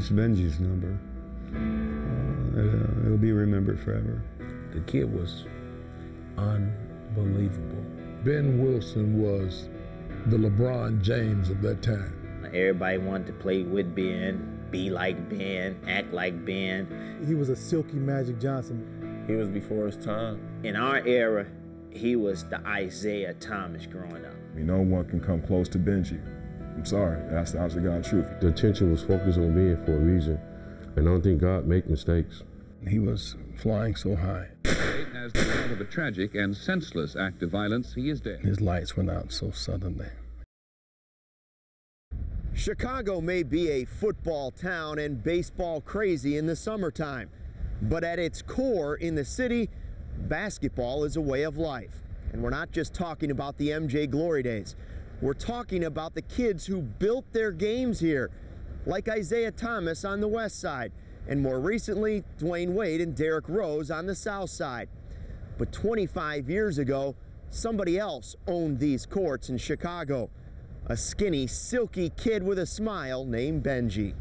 It's Benji's number. It'll be remembered forever. The kid was unbelievable. Ben Wilson was the LeBron James of that time. Everybody wanted to play with Ben, be like Ben, act like Ben. He was a silky Magic Johnson. He was before his time. In our era, he was the Isaiah Thomas growing up. No one can come close to Benji. I'm sorry, that's the honest to God truth. The attention was focused on Ben for a reason, and I don't think God make mistakes. He was flying so high. As the result of a tragic and senseless act of violence, he is dead. His lights went out so suddenly. Chicago may be a football town and baseball crazy in the summertime, but at its core in the city, basketball is a way of life. And we're not just talking about the MJ Glory days. We're talking about the kids who built their games here, like Isaiah Thomas on the west side, and more recently, Dwayne Wade and Derrick Rose on the south side. But 25 years ago, somebody else owned these courts in Chicago. A skinny, silky kid with a smile named Benji.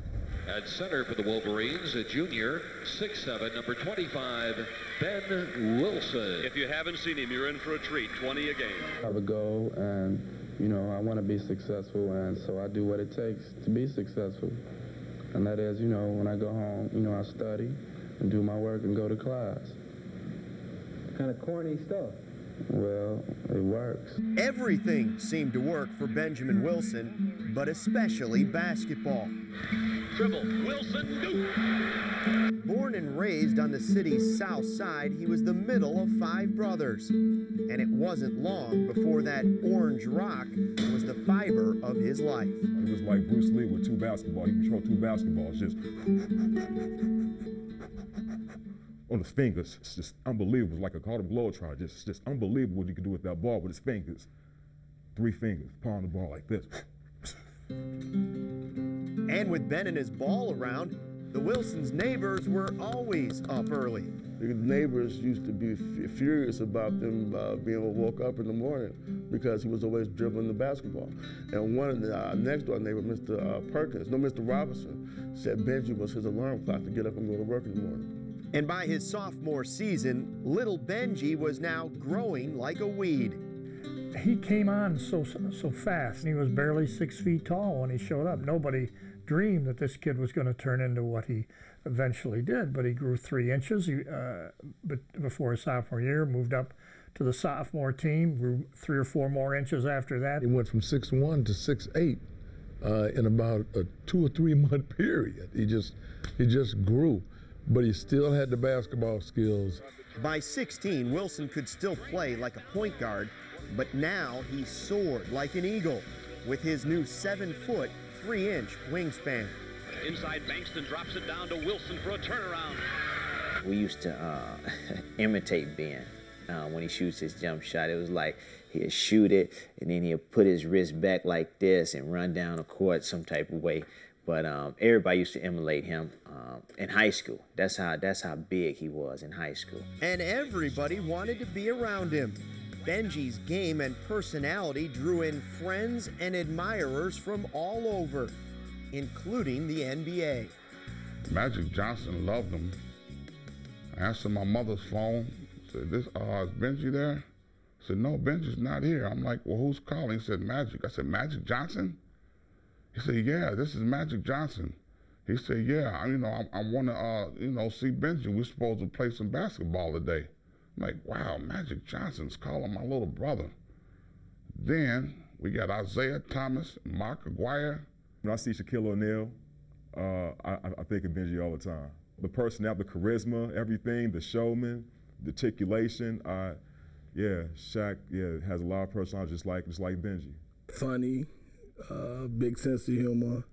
At center for the Wolverines, a junior, 6'7", number 25, Ben Wilson. If you haven't seen him, you're in for a treat, 20 a game. I have a goal, and, I want to be successful, and so I do what it takes to be successful. And that is, when I go home, I study and do my work and go to class. Kind of corny stuff. Well, it works. Everything seemed to work for Benjamin Wilson, but especially basketball. Dribble, Wilson, Duke. Born and raised on the city's south side, he was the middle of 5 brothers. And it wasn't long before that orange rock was the fiber of his life. He was like Bruce Lee with 2 basketballs. He controlled 2 basketballs, just on his fingers. It's just unbelievable. It's like a Harlem Globetrotter. Just unbelievable what he could do with that ball with his fingers. 3 fingers, palm the ball like this. And with Ben and his ball around, the Wilsons' neighbors were always up early. The neighbors used to be furious about them being woke up in the morning because he was always dribbling the basketball. And one of the next door neighbor, Mr. Mr. Robinson, said Benji was his alarm clock to get up and go to work in the morning. And by his sophomore season, little Benji was now growing like a weed. He came on so fast, and he was barely 6 feet tall when he showed up. Nobody dreamed that this kid was going to turn into what he eventually did, but he grew 3 inches before his sophomore year, moved up to the sophomore team, grew 3 or 4 more inches after that. He went from 6'1" to 6'8" in about a 2 or 3 month period. He just grew, but he still had the basketball skills. By 16, Wilson could still play like a point guard, but now he soared like an eagle with his new 7-foot, 3-inch wingspan. Inside, Bankston drops it down to Wilson for a turnaround. We used to imitate Ben when he shoots his jump shot. It was like he'd shoot it, and then he'd put his wrist back like this and run down the court some type of way. But everybody used to emulate him in high school. That's how big he was in high school. And everybody wanted to be around him. Benji's game and personality drew in friends and admirers from all over, including the NBA. Magic Johnson loved him. I answered my mother's phone, said, is Benji there? I said, no, Benji's not here. I'm like, well, who's calling? He said, Magic. I said, Magic Johnson? He said, yeah, this is Magic Johnson. He said, yeah, I want to, see Benji. We're supposed to play some basketball today. I'm like, wow, Magic Johnson's calling my little brother. Then we got Isaiah Thomas, Mark Aguirre. When I see Shaquille O'Neal, I think of Benji all the time. The personality, the charisma, everything, the showman, the articulation. Shaq, has a lot of personality just like Benji. Funny, big sense of humor,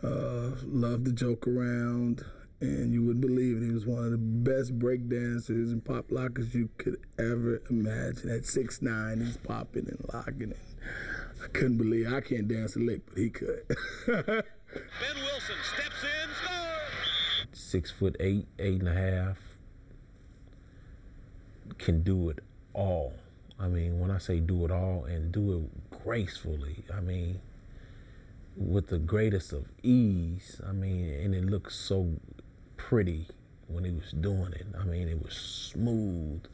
loved to joke around, and you wouldn't believe it. He was one of the best break dancers and pop lockers you could ever imagine. At 6'9", he's popping and locking it. I couldn't believe I can't dance a lick, but he could. Ben Wilson steps in, scores! 6'8", 8.5", can do it all. I mean, when I say do it all and do it gracefully, I mean, with the greatest of ease. I mean, and it looked so pretty when he was doing it. I mean, it was smooth.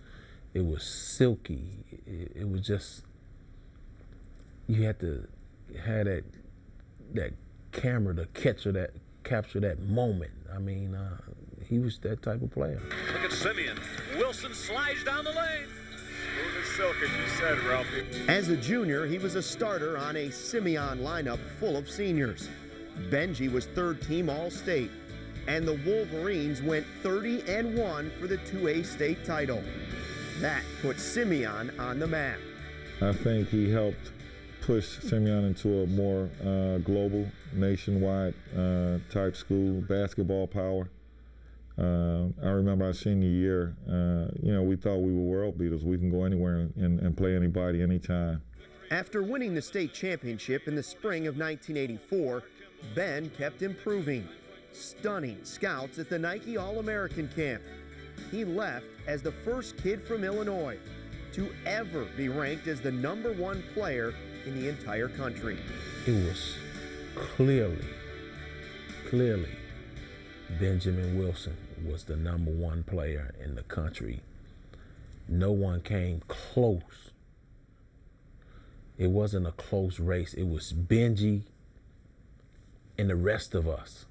It was silky. It was just, you had to have that camera to capture that moment. I mean, he was that type of player. Look at Simeon. Wilson slides down the lane. Smooth as silk, as you said, Ralphie. As a junior, he was a starter on a Simeon lineup full of seniors. Benji was third-team All-State, and the Wolverines went 30-1 for the 2A state title. That put Simeon on the map. I think he helped push Simeon into a more global, nationwide type school, basketball power. I remember our senior year, we thought we were world beaters. We can go anywhere and play anybody, anytime. After winning the state championship in the spring of 1984, Ben kept improving, stunning scouts at the Nike All-American Camp. He left as the first kid from Illinois to ever be ranked as the #1 player in the entire country. It was clearly Benjamin Wilson was the #1 player in the country. No one came close. It wasn't a close race. It was Benji and the rest of us.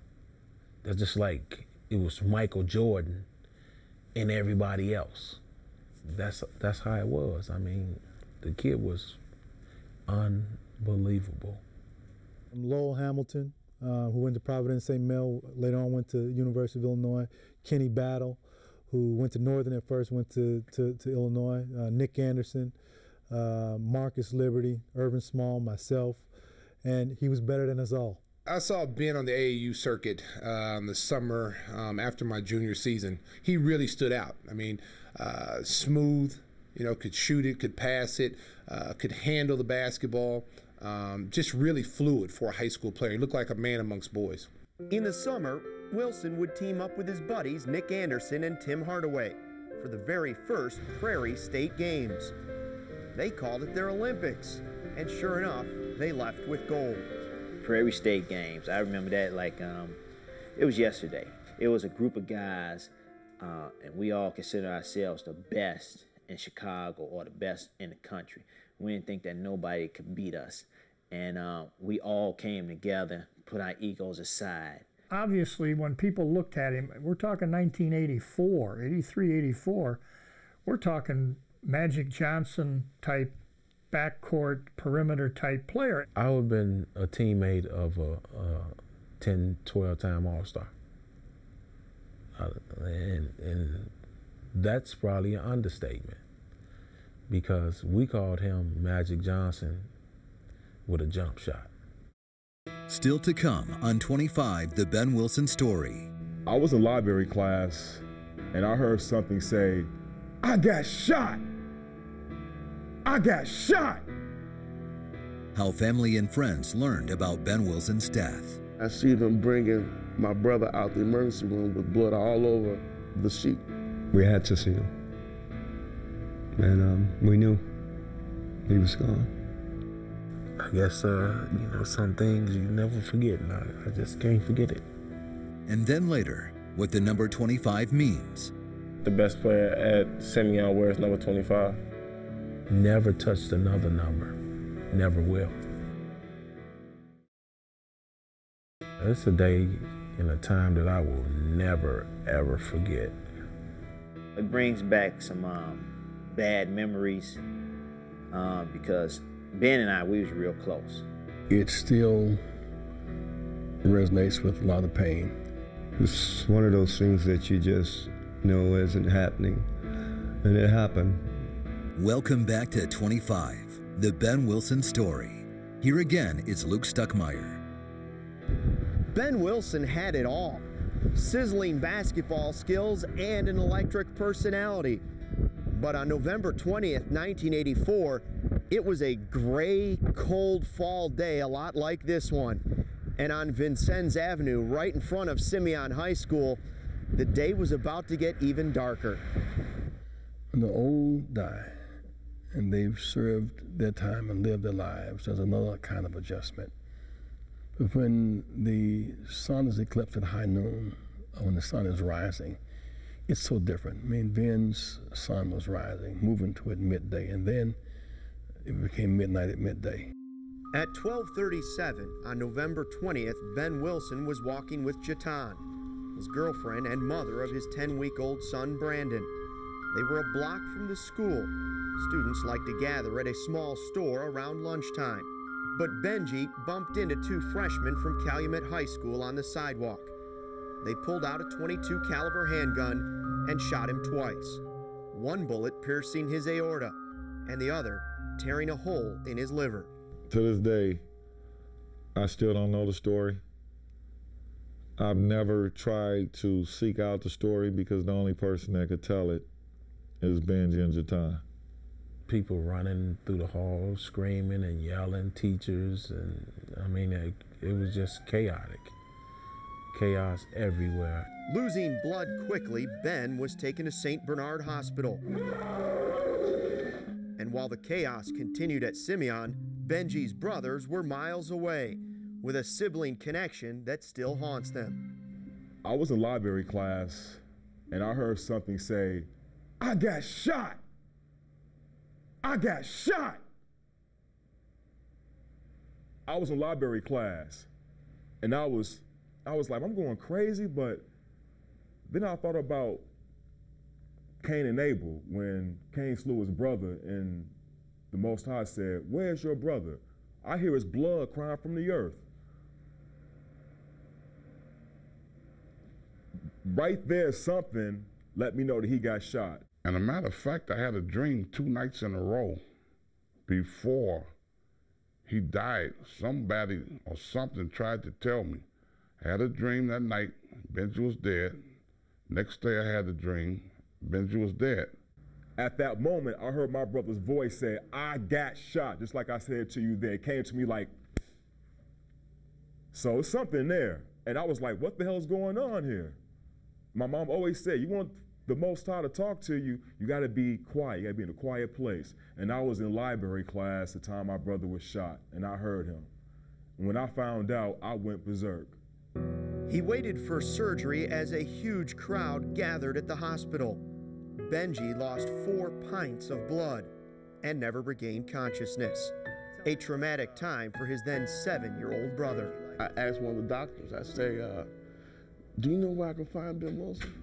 That's just like it was Michael Jordan and everybody else. That's how it was. I mean, the kid was unbelievable. Lowell Hamilton, who went to Providence St. Mel, later on went to University of Illinois. Kenny Battle, who went to Northern at first, went to Illinois. Nick Anderson, Marcus Liberty, Irvin Small, myself, and he was better than us all. I saw Ben on the AAU circuit the summer after my junior season. He really stood out. I mean, smooth, could shoot it, could pass it, could handle the basketball. Just really fluid for a high school player. He looked like a man amongst boys. In the summer, Wilson would team up with his buddies Nick Anderson and Tim Hardaway for the very first Prairie State Games. They called it their Olympics, and sure enough, they left with gold. Prairie State Games, I remember that like it was yesterday. It was a group of guys, and we all consider ourselves the best in Chicago or the best in the country. We didn't think that nobody could beat us. And we all came together, put our egos aside. Obviously, when people looked at him, we're talking 1984, 83, 84, we're talking Magic Johnson type backcourt perimeter type player. I would have been a teammate of a 10, 12-time All-Star. And that's probably an understatement, because we called him Magic Johnson with a jump shot. Still to come on 25, The Ben Wilson Story. I was in library class, and I heard something say, "I got shot! I got shot!" How family and friends learned about Ben Wilson's death. I see them bringing my brother out the emergency room with blood all over the sheet. We had to see him. And we knew he was gone. I guess, some things you never forget, and I just can't forget it. And then later, what the number 25 means. The best player at Simeon wears number 25. Never touched another number. Never will. It's a day and a time that I will never, ever forget. It brings back some bad memories because Ben and I, we was real close. It still resonates with a lot of pain. It's one of those things that you just know isn't happening, and it happened. Welcome back to 25, The Ben Wilson Story. Here again is Luke Stuckmeyer. Ben Wilson had it all: sizzling basketball skills and an electric personality. But on November 20th, 1984, it was a gray, cold fall day, a lot like this one. And on Vincennes Avenue, right in front of Simeon High School, the day was about to get even darker. When the old die, and they've served their time and lived their lives, there's another kind of adjustment. When the sun is eclipsed at high noon, when the sun is rising, it's so different. I mean, Ben's sun was rising, moving toward midday, and then it became midnight at midday. At 12:37 on November 20th, Ben Wilson was walking with Jatan, his girlfriend and mother of his 10-week-old son, Brandon. They were a block from the school. Students like to gather at a small store around lunchtime. But Benji bumped into two freshmen from Calumet High School on the sidewalk. They pulled out a .22 caliber handgun and shot him twice. One bullet piercing his aorta and the other tearing a hole in his liver. To this day, I still don't know the story. I've never tried to seek out the story because the only person that could tell it is Benji and Jatan. People running through the halls, screaming and yelling, teachers, and I mean, it was just chaotic. Chaos everywhere. Losing blood quickly, Ben was taken to St. Bernard Hospital. And while the chaos continued at Simeon, Benji's brothers were miles away, with a sibling connection that still haunts them. I was in library class, and I heard something say, "I got shot! I got shot!" I was in library class, and I was like, I'm going crazy, but then I thought about Cain and Abel when Cain slew his brother, and the Most High said, "Where's your brother? I hear his blood crying from the earth." Right there, something let me know that he got shot. And a matter of fact, I had a dream 2 nights in a row before he died. Somebody or something tried to tell me. I had a dream that night, Benji was dead. Next day I had a dream, Benji was dead. At that moment, I heard my brother's voice say, "I got shot," just like I said to you there. It came to me like, so it's something there. And I was like, what the hell's going on here? My mom always said, you want the Most High to talk to you, you gotta be quiet, you gotta be in a quiet place. And I was in library class the time my brother was shot, and I heard him. And when I found out, I went berserk. He waited for surgery as a huge crowd gathered at the hospital. Benji lost 4 pints of blood and never regained consciousness. A traumatic time for his then 7-year-old brother. I asked one of the doctors, I say, do you know where I can find Ben Wilson?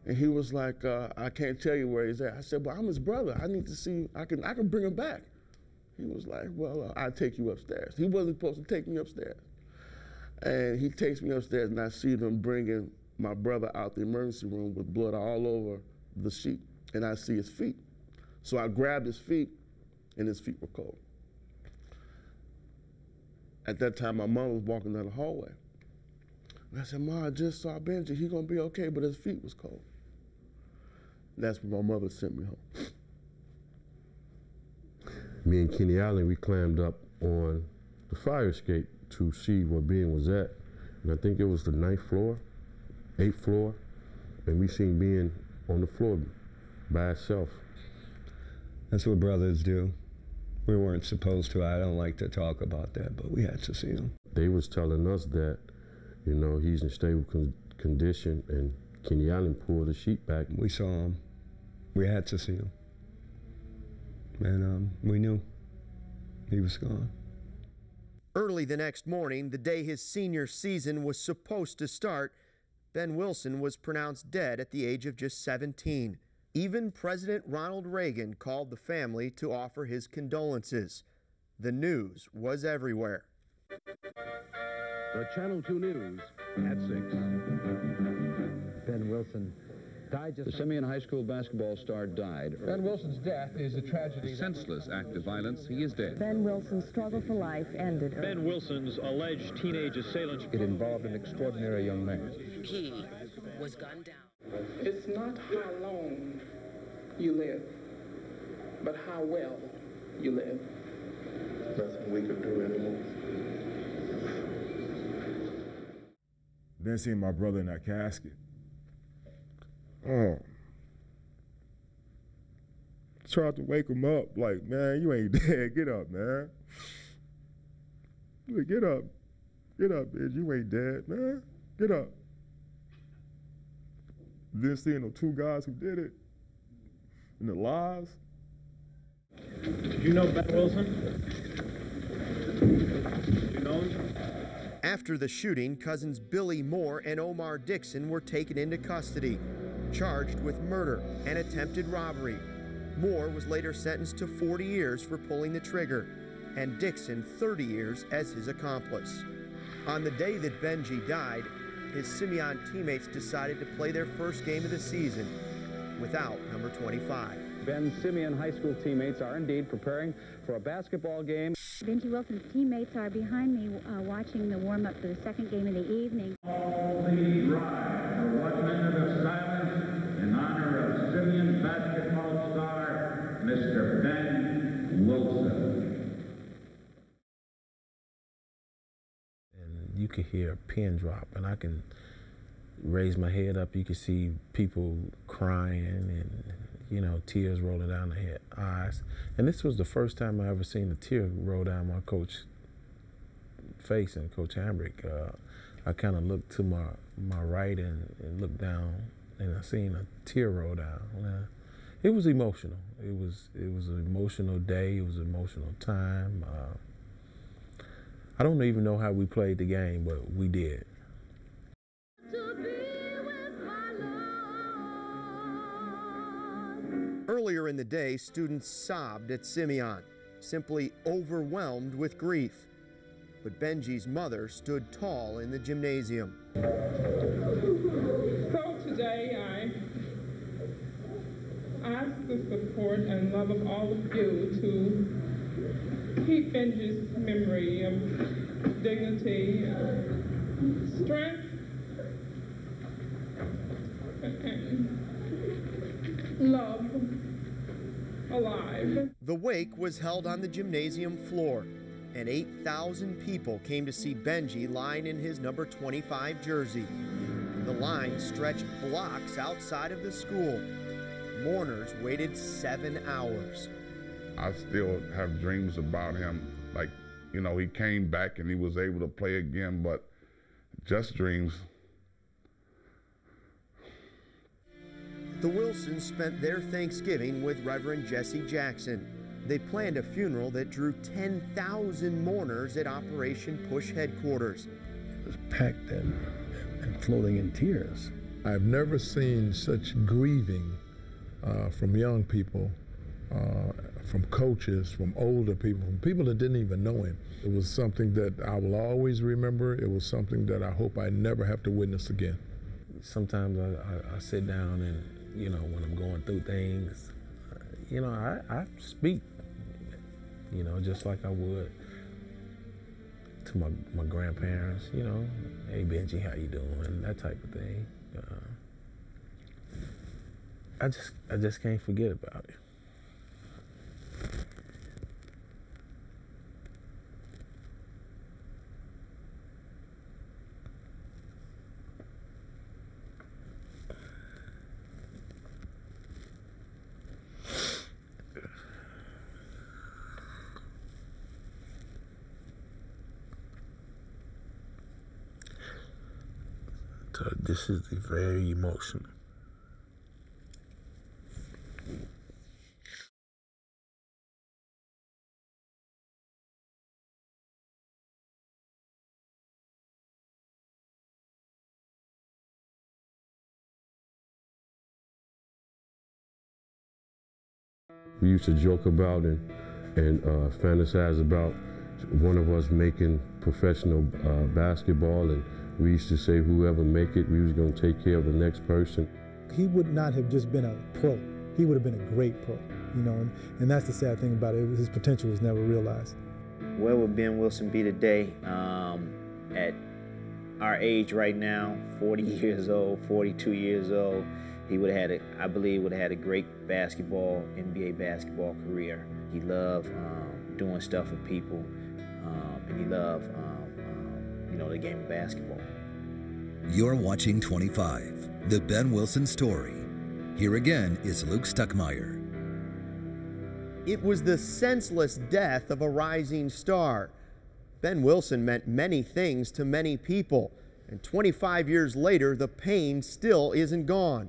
And he was like, I can't tell you where he's at. I said, but I'm his brother. I need to see, I can bring him back. He was like, well, I'll take you upstairs. He wasn't supposed to take me upstairs. And he takes me upstairs, and I see them bringing my brother out the emergency room with blood all over the sheet, and I see his feet. So I grabbed his feet, and his feet were cold. At that time, my mom was walking down the hallway. And I said, "Ma, I just saw Benji. He's gonna be okay," but his feet was cold. That's when my mother sent me home. Me and Kenny Allen, we climbed up on the fire escape to see where Ben was at. And I think it was the 9th floor, 8th floor, and we seen Ben on the floor by itself. That's what brothers do. We weren't supposed to. I don't like to talk about that, but we had to see him. They was telling us that, you know, he's in stable condition, and Kenny Allen pulled the sheet back. We saw him. We had to see him. And we knew he was gone. Early the next morning, the day his senior season was supposed to start, Ben Wilson was pronounced dead at the age of just 17. Even President Ronald Reagan called the family to offer his condolences. The news was everywhere. The Channel 2 News at 6. Ben Wilson died just... The Simeon High School basketball star died. Ben Wilson's death is a tragedy. A senseless act of violence. He is dead. Ben Wilson's struggle for life ended early. Ben Wilson's alleged teenage assailant. It involved an extraordinary young man. He was gunned down. It's not how long you live, but how well you live. Nothing we could do anymore. Then seeing my brother in that casket. Oh. Tried to wake him up, like, man, you ain't dead. Get up, man. Get up. Get up, bitch. You ain't dead, man. Get up. Then seeing the two guys who did it and the lies. You know Ben Wilson? You know him? After the shooting, cousins Billy Moore and Omar Dixon were taken into custody, charged with murder and attempted robbery. Moore was later sentenced to 40 years for pulling the trigger, and Dixon 30 years as his accomplice. On the day that Benji died, his Simeon teammates decided to play their first game of the season without number 25. Ben's Simeon High School teammates are indeed preparing for a basketball game. Benji Wilson's teammates are behind me watching the warm-up for the second game of the evening. All please rise for 1 minute of silence in honor of Simeon basketball star, Mr. Ben Wilson. And you could hear a pin drop, and I can raise my head up. You can see people crying and, you know, tears rolling down their eyes. And this was the first time I ever seen a tear roll down my coach's face and Coach Hambrick. I kind of looked to my right and looked down, and I seen a tear roll down. It was emotional. It was an emotional day. It was an emotional time. I don't even know how we played the game, but we did. Earlier in the day, students sobbed at Simeon, simply overwhelmed with grief. But Benji's mother stood tall in the gymnasium. So today I ask the support and love of all of you to keep Benji's memory of dignity, strength, and love alive. The wake was held on the gymnasium floor, and 8,000 people came to see Benji lying in his number 25 jersey. The line stretched blocks outside of the school. Mourners waited 7 hours. I still have dreams about him. Like, you know, he came back and he was able to play again, but just dreams. The Wilsons spent their Thanksgiving with Reverend Jesse Jackson. They planned a funeral that drew 10,000 mourners at Operation Push headquarters. It was packed and floating in tears. I've never seen such grieving from young people, from coaches, from older people, from people that didn't even know him. It was something that I will always remember. It was something that I hope I never have to witness again. Sometimes I sit down and, you know, when I'm going through things, you know, I speak, you know, just like I would to my grandparents, you know, hey Benji, how you doing? That type of thing. I just can't forget about it. So this is very emotional. We used to joke about and fantasize about one of us making professional basketball, and we used to say whoever make it, we was going to take care of the next person. He would not have just been a pro. He would have been a great pro, you know, and that's the sad thing about it. His potential was never realized. Where would Ben Wilson be today? At our age right now, 40 years old, 42 years old, he would have had, I believe, would have had a great NBA basketball career. He loved doing stuff for people, and he loved, you know, the game of basketball. You're watching 25, the Ben Wilson story. Here again is Luke Stuckmeyer. It was the senseless death of a rising star. Ben Wilson meant many things to many people, and 25 years later, the pain still isn't gone.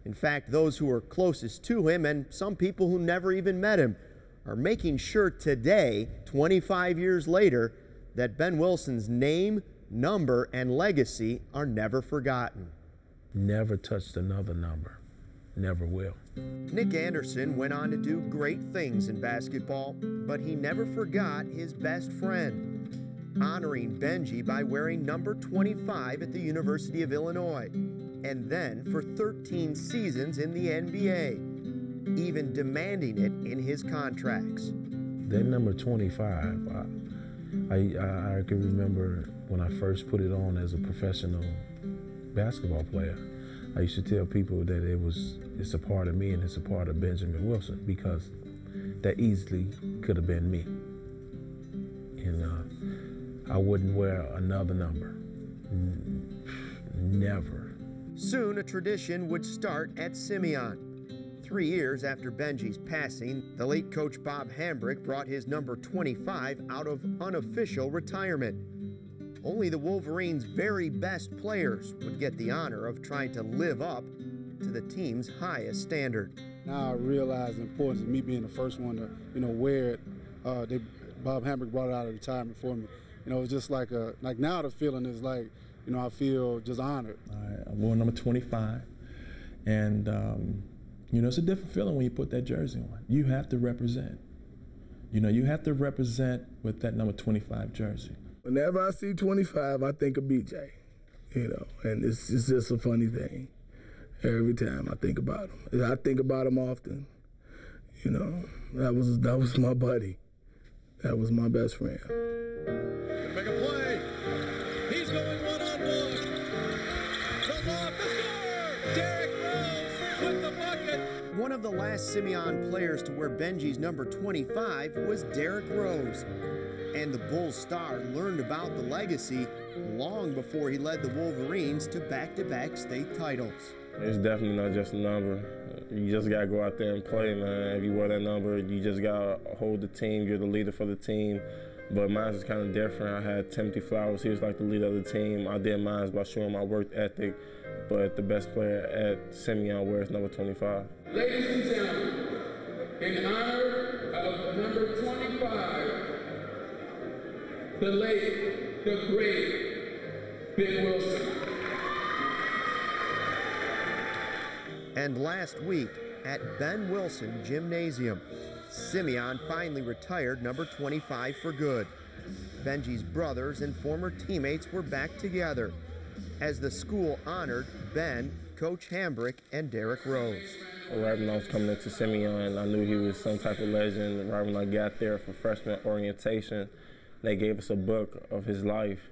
In fact, those who are closest to him and some people who never even met him are making sure today, 25 years later, that Ben Wilson's name, number, and legacy are never forgotten. Never touched another number. Never will. Nick Anderson went on to do great things in basketball, but he never forgot his best friend, honoring Benji by wearing number 25 at the University of Illinois, and then for 13 seasons in the NBA, even demanding it in his contracts. That number 25, I can remember when I first put it on as a professional basketball player. I used to tell people that it's a part of me and it's a part of Benjamin Wilson, because that easily could have been me. And I wouldn't wear another number. Never. Soon a tradition would start at Simeon. 3 years after Benji's passing, the late coach Bob Hambrick brought his number 25 out of unofficial retirement. Only the Wolverines' very best players would get the honor of trying to live up to the team's highest standard. Now I realize the importance of me being the first one to, wear it. Bob Hambrick brought it out of retirement for me. It's just like now the feeling is like, I feel just honored. I wore number 25, and it's a different feeling when you put that jersey on. You have to represent. You have to represent with that number 25 jersey. Whenever I see 25, I think of BJ, and it's just a funny thing. Every time I think about him. I think about him often. That was my buddy. That was my best friend. Make a play. He's going one-on-one. From off the score, Derrick Rose with the bucket. One of the last Simeon players to wear Benji's number 25 was Derrick Rose. And the Bulls star learned about the legacy long before he led the Wolverines to back-to-back state titles. It's definitely not just a number. You just got to go out there and play, man. If you wear that number, you just got to hold the team. You're the leader for the team. But mine is kind of different. I had Timothy Flowers. He was like the leader of the team. I did mine by showing my work ethic. But the best player at Simeon wears number 25. Ladies and gentlemen, in honor of number 25, the late, the great Ben Wilson. And last week at Ben Wilson Gymnasium, Simeon finally retired number 25 for good. Benji's brothers and former teammates were back together as the school honored Ben, Coach Hambrick, and Derrick Rose. Right when I was coming into Simeon, I knew he was some type of legend. Right when I got there for freshman orientation, they gave us a book of his life,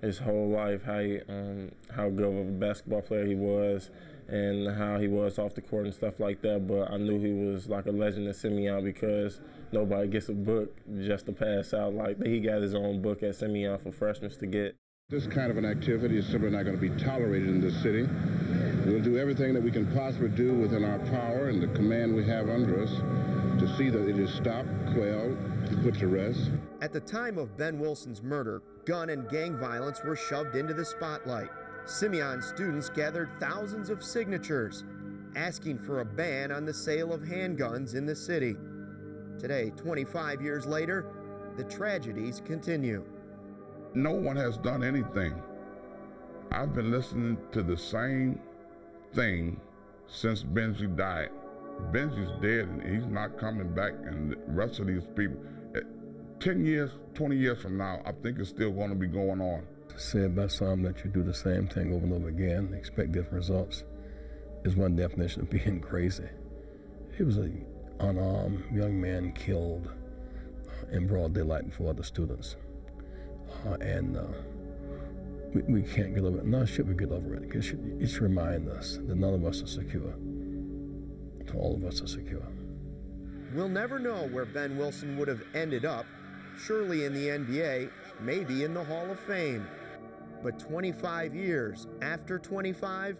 his whole life, how good of a basketball player he was, and how he was off the court and stuff like that. But I knew he was like a legend at Simeon because nobody gets a book just to pass out. Like, he got his own book at Simeon for freshmen to get. This kind of an activity is simply not going to be tolerated in this city. We'll do everything that we can possibly do within our power and the command we have under us to see that it is stopped, quelled, put to rest. At the time of Ben Wilson's murder, gun and gang violence were shoved into the spotlight. Simeon students gathered thousands of signatures, asking for a ban on the sale of handguns in the city. Today, 25 years later, the tragedies continue. No one has done anything. I've been listening to the same thing since Benji died. Benji's dead and he's not coming back, and the rest of these people, 10 years, 20 years from now, I think it's still going to be going on. Said by some that you do the same thing over and over again, expect different results, is one definition of being crazy. He was an unarmed young man killed in broad daylight before other students. We can't get over it. Nor should we get over it. It should remind us that none of us are secure. All of us are secure. We'll never know where Ben Wilson would have ended up, surely in the NBA, maybe in the Hall of Fame. But 25 years after 25,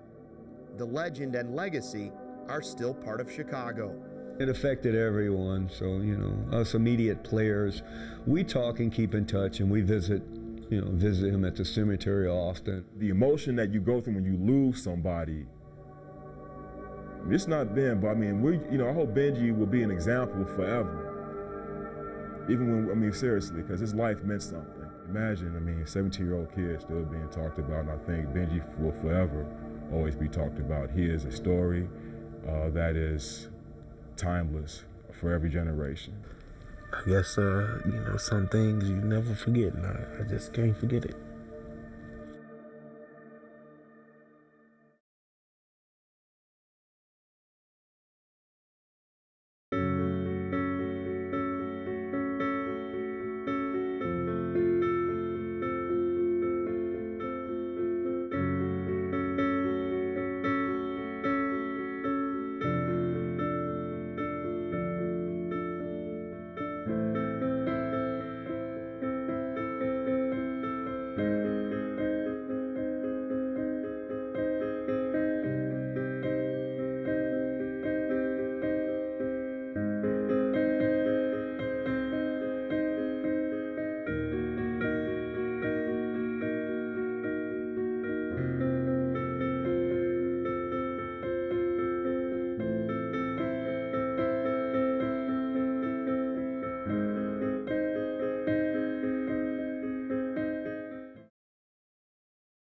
the legend and legacy are still part of Chicago. It affected everyone, so, you know, us immediate players, we talk and keep in touch, and we visit him at the cemetery often. The emotion that you go through when you lose somebody, it's not them, but I mean, I hope Benji will be an example forever. Even when, seriously, because his life meant something. Imagine, 17-year-old kid still being talked about, and I think Benji will forever always be talked about. He is a story that is timeless for every generation. I guess, some things you never forget, and I just can't forget it.